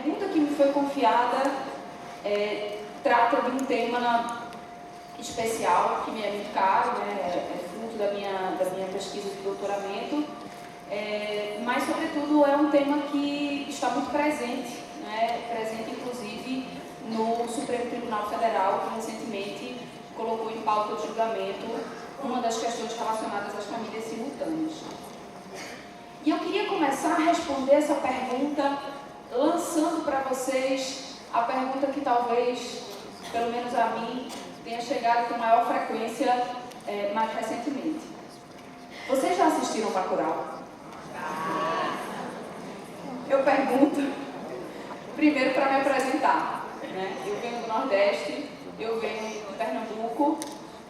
pergunta que me foi confiada trata de um tema especial, que me é muito caro, né? É fruto da minha pesquisa de doutoramento, mas, sobretudo, é um tema que está muito presente, né? Presente, inclusive, no Supremo Tribunal Federal, que recentemente colocou em pauta de julgamento uma das questões relacionadas às famílias simultâneas. E eu queria começar a responder essa pergunta lançando para vocês a pergunta que talvez, pelo menos a mim, tenha chegado com maior frequência mais recentemente. Vocês já assistiram Bacurau? Eu pergunto, primeiro para me apresentar, né? Eu venho do Nordeste, eu venho de Pernambuco,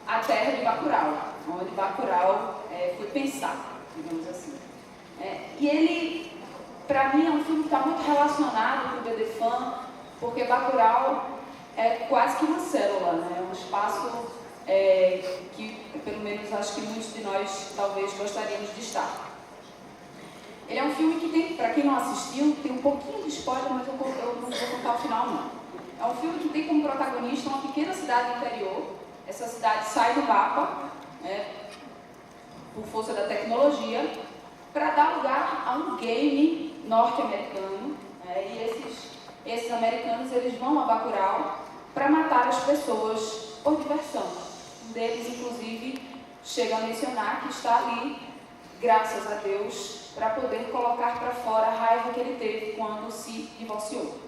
a terra de Bacurau, onde Bacurau foi pensado, digamos assim. E ele, para mim, é um filme que está muito relacionado com o BDFAN, porque Bacurau é quase que uma célula, né? É um espaço que, pelo menos, acho que muitos de nós talvez gostaríamos de estar. Ele é um filme que tem, para quem não assistiu, tem um pouquinho de spoiler, mas eu não vou contar o final, não. É um filme que tem como protagonista uma pequena cidade interior. Essa cidade sai do mapa, por força da tecnologia, para dar lugar a um game norte-americano, e esses americanos eles vão a Bacurau para matar as pessoas por diversão. Um deles, inclusive, chega a mencionar que está ali, graças a Deus, para poder colocar para fora a raiva que ele teve quando se divorciou.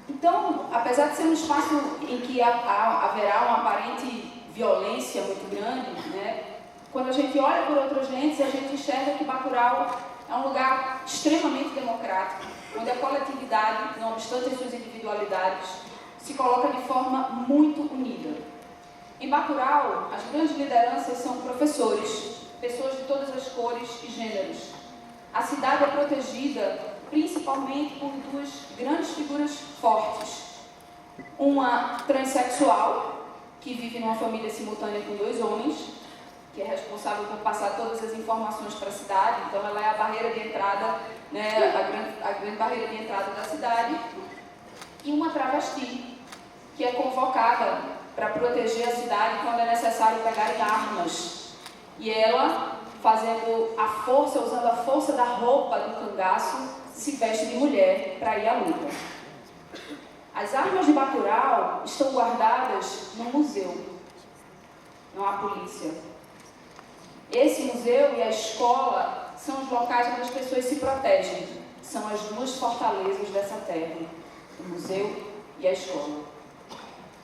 Então, apesar de ser um espaço em que haverá uma aparente violência muito grande, né? Quando a gente olha por outras lentes, a gente enxerga que Bacurau é um lugar extremamente democrático, onde a coletividade, não obstante as suas individualidades, se coloca de forma muito unida. Em Bacurau, as grandes lideranças são professores, pessoas de todas as cores e gêneros. A cidade é protegida principalmente por duas grandes figuras fortes. Uma transexual, que vive numa família simultânea com 2 homens, que é responsável por passar todas as informações para a cidade, então ela é a barreira de entrada, né, a grande barreira de entrada da cidade. E uma travesti, que é convocada para proteger a cidade quando é necessário pegar armas. E ela, usando a força da roupa do cangaço, se veste de mulher para ir à luta. As armas de Bacurau estão guardadas no museu. Não há polícia. Esse museu e a escola são os locais onde as pessoas se protegem. São as 2 fortalezas dessa terra, o museu e a escola.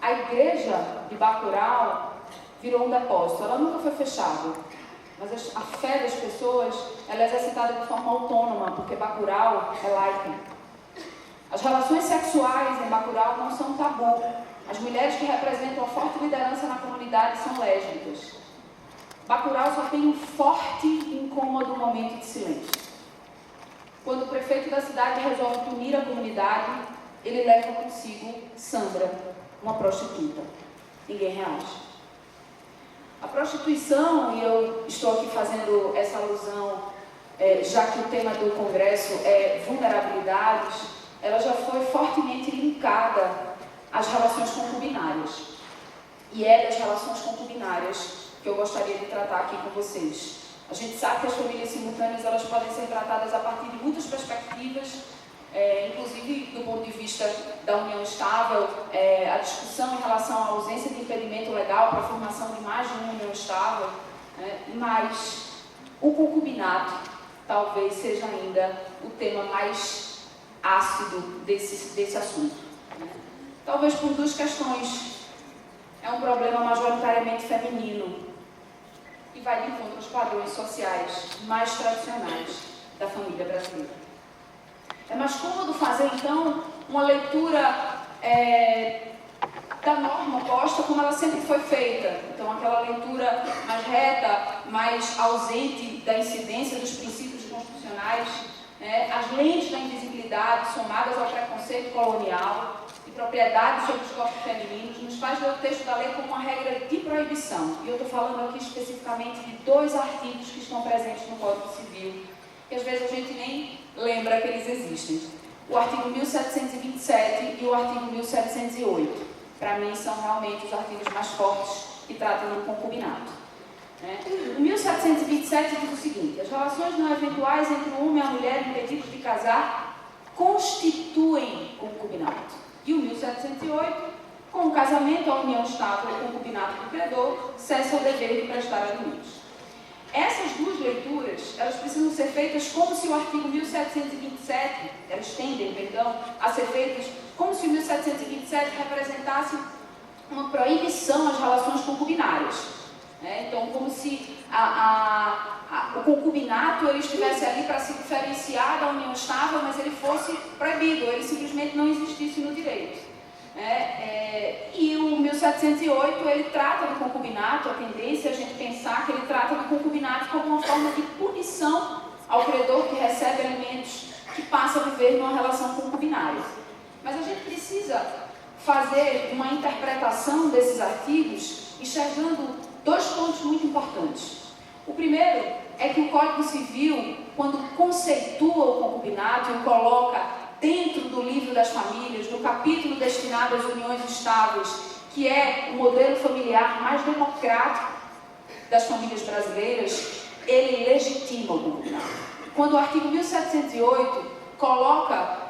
A igreja de Bacurau virou um depósito. Ela nunca foi fechada, mas a fé das pessoas ela é exercitada de forma autônoma, porque Bacurau é laica. As relações sexuais em Bacurau não são tabu. As mulheres que representam a forte liderança na comunidade são lésbicas. Bacurau só tem um forte e incômodo momento de silêncio. Quando o prefeito da cidade resolve punir a comunidade, ele leva consigo Sandra, uma prostituta. Ninguém reage. A prostituição, e eu estou aqui fazendo essa alusão, já que o tema do congresso é vulnerabilidades, ela já foi fortemente linkada às relações concubinárias. E é das relações concubinárias que eu gostaria de tratar aqui com vocês. A gente sabe que as famílias simultâneas elas podem ser tratadas a partir de muitas perspectivas, inclusive do ponto de vista da união estável, a discussão em relação à ausência de impedimento legal para a formação de mais de uma união estável, mas o concubinato talvez seja ainda o tema mais ácido desse assunto. Talvez por 2 questões. É um problema majoritariamente feminino e vai de encontro aos padrões sociais mais tradicionais da família brasileira. É mais cômodo fazer, então, uma leitura da norma posta como ela sempre foi feita. Então, aquela leitura mais reta, mais ausente da incidência dos princípios constitucionais, as lentes da invisibilidade somadas ao preconceito colonial e propriedade sobre os corpos femininos, nos faz ler o texto da lei como uma regra de proibição. E eu estou falando aqui especificamente de 2 artigos que estão presentes no Código Civil, que às vezes a gente nem lembra que eles existem. o artigo 1727 e o artigo 1708. Para mim, são realmente os artigos mais fortes que tratam do concubinato. O 1727 diz o seguinte: as relações não eventuais entre o homem e a mulher impedidos de casar constituem concubinato. E o 1708, com o casamento, a união estável, o concubinato do credor, cessa o dever de prestar alimentos. Essas duas leituras, elas precisam ser feitas como se o artigo 1727, elas tendem, a ser feitas como se o 1727 representasse uma proibição às relações concubinárias. Então, como se o concubinato ele estivesse ali para se diferenciar da união estável, mas ele fosse proibido, ele simplesmente não existisse no direito. E o 1708, ele trata do concubinato, a tendência é a gente pensar que ele trata do concubinato como uma forma de punição ao credor que recebe alimentos, que passa a viver numa relação concubinária. Mas a gente precisa fazer uma interpretação desses artigos enxergando dois pontos muito importantes. O primeiro é que o Código Civil, quando conceitua o concubinato e o coloca dentro do livro das famílias, no capítulo destinado às uniões estáveis, que é o modelo familiar mais democrático das famílias brasileiras, ele legitima o concubinato. Quando o artigo 1708 coloca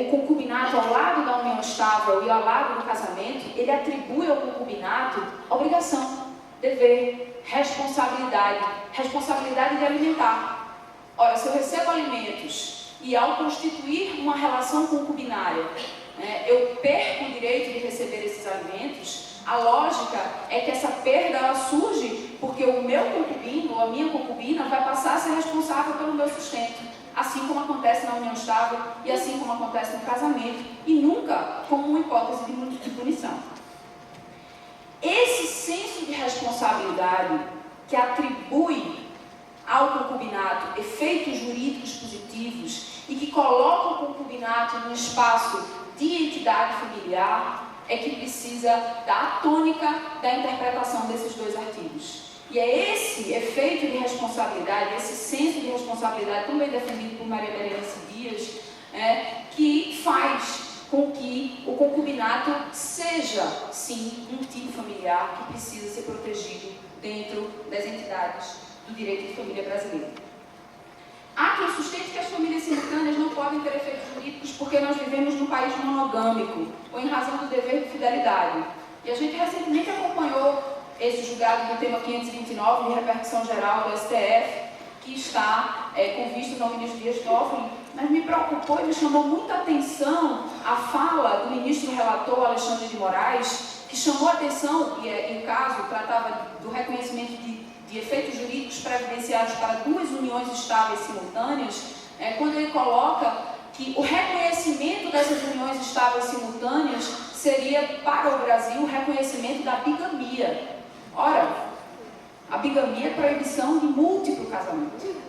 o concubinato ao lado da união estável e ao lado do casamento, ele atribui ao concubinato obrigação, dever, responsabilidade de alimentar. Ora, se eu recebo alimentos e ao constituir uma relação concubinária, eu perco o direito de receber esses alimentos, a lógica é que essa perda ela surge porque o meu concubino ou a minha concubina vai passar a ser responsável pelo meu sustento, assim como acontece na união estável e assim como acontece no casamento, e nunca como uma hipótese de punição. Esse senso de responsabilidade que atribui ao concubinato efeitos jurídicos positivos e que coloca o concubinato no espaço de entidade familiar é que precisa da tônica da interpretação desses dois artigos. E é esse efeito de responsabilidade, esse senso de responsabilidade, também defendido por Maria Berenice Dias, que faz com que o concubinato seja, sim, um tipo familiar que precisa ser protegido dentro das entidades do direito de família brasileiro. Há quem sustente que as famílias simultâneas não podem ter efeitos jurídicos porque nós vivemos num país monogâmico, ou em razão do dever de fidelidade. E a gente recentemente acompanhou esse julgado do tema 529, de repercussão geral do STF, que está com vistas ao ministro Dias Toffoli, mas me preocupou e me chamou muita atenção a fala do ministro relator Alexandre de Moraes, que chamou a atenção, e o caso tratava do reconhecimento de efeitos jurídicos previdenciários para duas uniões estáveis simultâneas, quando ele coloca que o reconhecimento dessas uniões estáveis simultâneas seria para o Brasil o reconhecimento da bigamia. Ora, a bigamia é proibição de múltiplo casamento,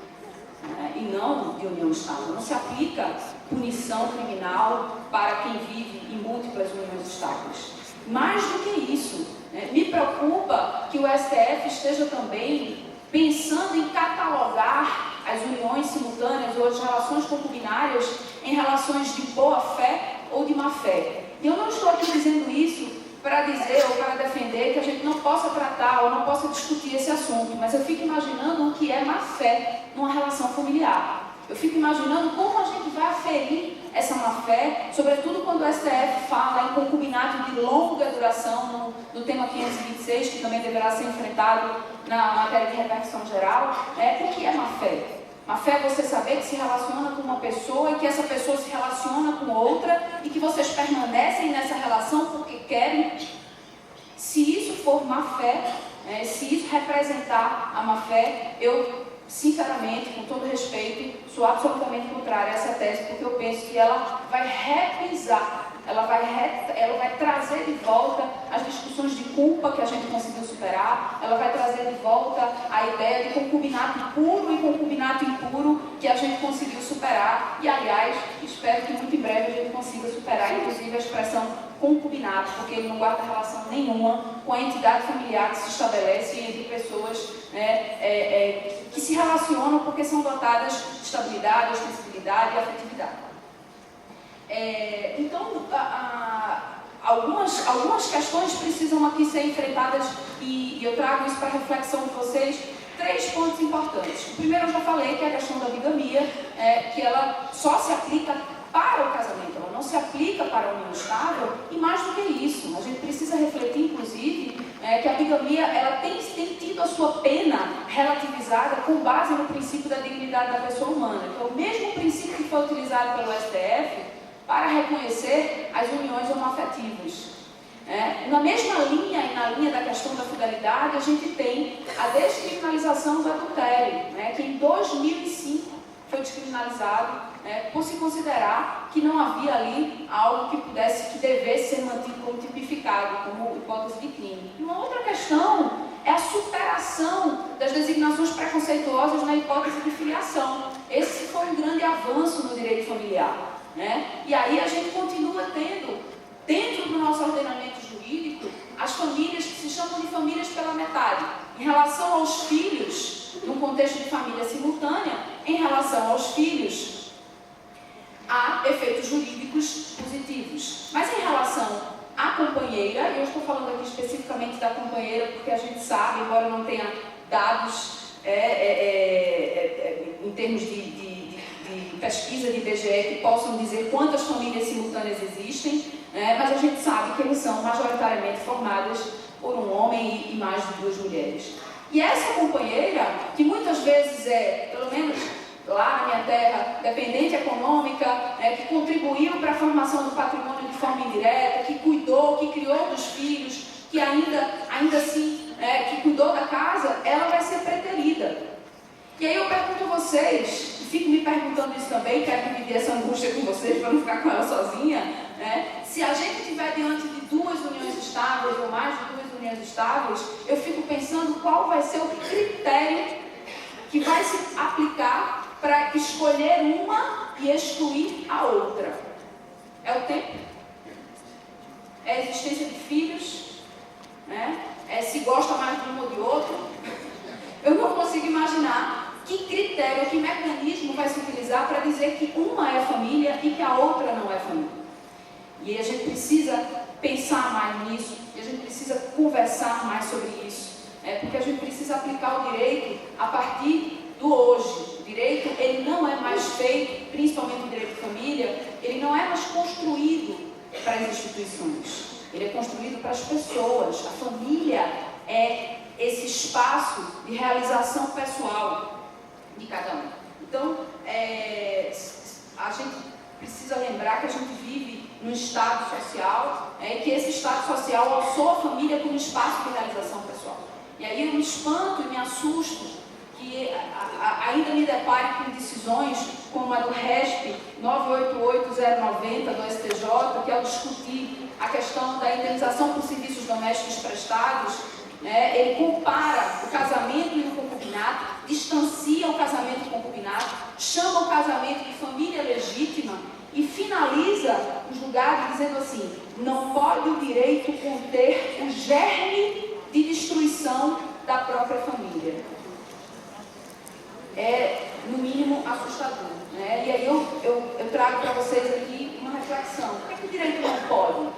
e não de união estável. Não se aplica punição criminal para quem vive em múltiplas uniões estáveis. Mais do que isso, me preocupa que o STF esteja também pensando em catalogar as uniões simultâneas ou as relações concubinárias em relações de boa-fé ou de má-fé. E eu não estou aqui dizendo isso para dizer ou para defender que a gente não possa tratar ou não possa discutir esse assunto, mas eu fico imaginando o que é má-fé numa relação familiar. Eu fico imaginando como a gente vai aferir essa má-fé, sobretudo quando o STF fala em concubinato de longa duração no tema 526, que também deverá ser enfrentado na matéria de repercussão geral. O que é má-fé? Má-fé é você saber que se relaciona com uma pessoa e que essa pessoa se relaciona com outra e que vocês permanecem nessa relação porque querem. Se isso for má-fé, se isso representar a má-fé, eu, sinceramente, com todo respeito, sou absolutamente contrária a essa tese, porque eu penso que ela vai reprisar, ela vai trazer de volta as discussões de culpa que a gente conseguiu superar, ela vai trazer de volta a ideia de concubinato puro e concubinato impuro que a gente conseguiu superar, e aliás, espero que muito em breve a gente consiga superar, inclusive a expressão concubinato, porque ele não guarda relação nenhuma com a entidade familiar que se estabelece entre pessoas que se relacionam porque são dotadas de estabilidade, ostensibilidade e afetividade. algumas questões precisam aqui ser enfrentadas e eu trago isso para a reflexão de vocês. 3 pontos importantes. O primeiro eu já falei, que é a questão da bigamia, que ela só se aplica para o casamento, ela não se aplica para a união estável, e mais do que isso, a gente precisa refletir, inclusive, que a bigamia ela tem tido a sua pena relativizada com base no princípio da dignidade da pessoa humana, que é o mesmo princípio que foi utilizado pelo STF para reconhecer as uniões homoafetivas. Na mesma linha e na linha da questão da fidelidade, a gente tem a descriminalização do adultério, que em 2005 foi descriminalizado por se considerar que não havia ali algo que devesse ser mantido como tipificado, como hipótese de crime. E uma outra questão é a superação das designações preconceituosas na hipótese de filiação. Esse foi um grande avanço no direito familiar. E aí a gente continua tendo, dentro do nosso ordenamento jurídico, as famílias que se chamam de famílias pela metade. Em relação aos filhos, num contexto de família simultânea, em relação aos filhos, há efeitos jurídicos positivos. Mas em relação à companheira, eu estou falando aqui especificamente da companheira, porque a gente sabe, embora não tenha dados em termos de pesquisa de IBGE que possam dizer quantas famílias simultâneas existem, mas a gente sabe que eles são majoritariamente formadas por um homem e mais de 2 mulheres. E essa companheira, que muitas vezes pelo menos lá na minha terra, dependente econômica, que contribuiu para a formação do patrimônio de forma indireta, que cuidou, que criou dos filhos, que ainda assim, que cuidou da casa, ela vai ser preterida. E aí eu pergunto a vocês, e fico me perguntando isso também, quero dividir essa angústia com vocês para não ficar com ela sozinha, se a gente estiver diante de 2 uniões estáveis ou mais de 2 uniões estáveis, eu fico pensando qual vai ser o critério que vai se aplicar para escolher uma e excluir a outra. É o tempo? É a existência de filhos? Se gosta mais de um ou de outro? Eu não consigo imaginar que critério, que mecanismo vai se utilizar para dizer que uma é família e que a outra não é família. E a gente precisa pensar mais nisso, e a gente precisa conversar mais sobre isso, porque a gente precisa aplicar o direito a partir do hoje. O direito, ele não é mais feito, principalmente o direito de família, ele não é mais construído para as instituições, ele é construído para as pessoas. A família é esse espaço de realização pessoal de cada um. Então, a gente precisa lembrar que a gente vive num estado social, e que esse estado social alçou a família como espaço de realização pessoal. E aí eu me espanto e me assusto que ainda me depare com decisões como a do RESP 988090 do STJ, que ao discutir a questão da indenização por serviços domésticos prestados, ele compara o casamento e o concubinato, distancia o casamento do concubinato, chama o casamento de família legítima e finaliza o julgado dizendo assim: não pode o direito conter o germe de destruição da própria família. É, no mínimo, assustador. E aí eu trago para vocês aqui uma reflexão. O que é que o direito não pode? O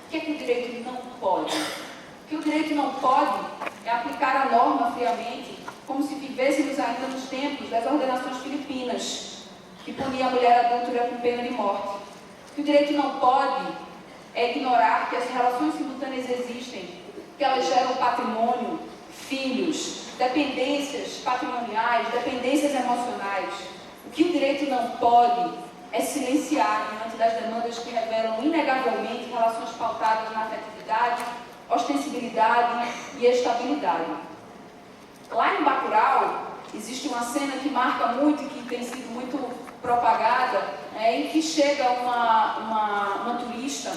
que é que o direito não pode? O que o direito não pode é aplicar a norma friamente, como se vivêssemos ainda nos tempos das ordenações filipinas, que punia a mulher adúltera com pena de morte. O que o direito não pode é ignorar que as relações simultâneas existem, que elas geram patrimônio, filhos, dependências patrimoniais, dependências emocionais. O que o direito não pode é silenciar diante das demandas que revelam inegavelmente relações pautadas na afetividade, ostensibilidade e estabilidade. Lá em Bacurau, existe uma cena que marca muito e que tem sido muito propagada, em que chega uma turista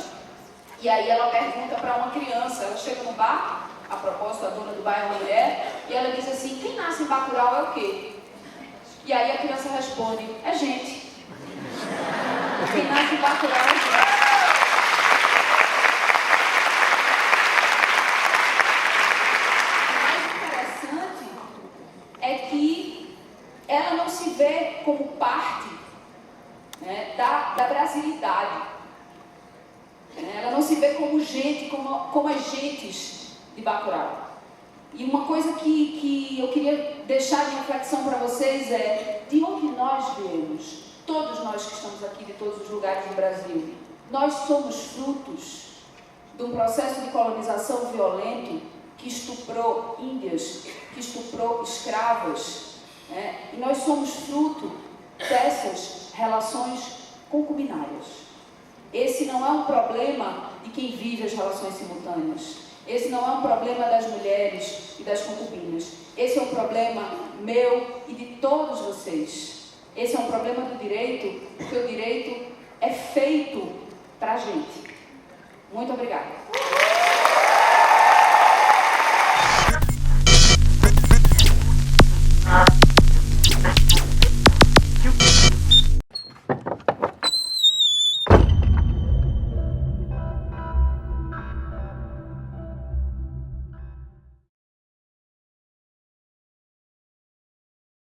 e aí ela pergunta para uma criança, ela chega no bar, a propósito, a dona do bar é uma mulher, e ela diz assim: quem nasce em Bacurau é o quê? E aí a criança responde: é gente. Quem nasce em Bacurau é gente. É que ela não se vê como parte da brasilidade. Ela não se vê como gente, como agentes de Bacurau. E uma coisa que eu queria deixar de reflexão para vocês é de onde nós viemos, todos nós que estamos aqui de todos os lugares do Brasil. Nós somos frutos de um processo de colonização violento que estuprou índias, que estuprou escravas, e nós somos fruto dessas relações concubinárias. Esse não é um problema de quem vive as relações simultâneas. Esse não é um problema das mulheres e das concubinas. Esse é um problema meu e de todos vocês. Esse é um problema do direito, porque o direito é feito para a gente. Muito obrigada.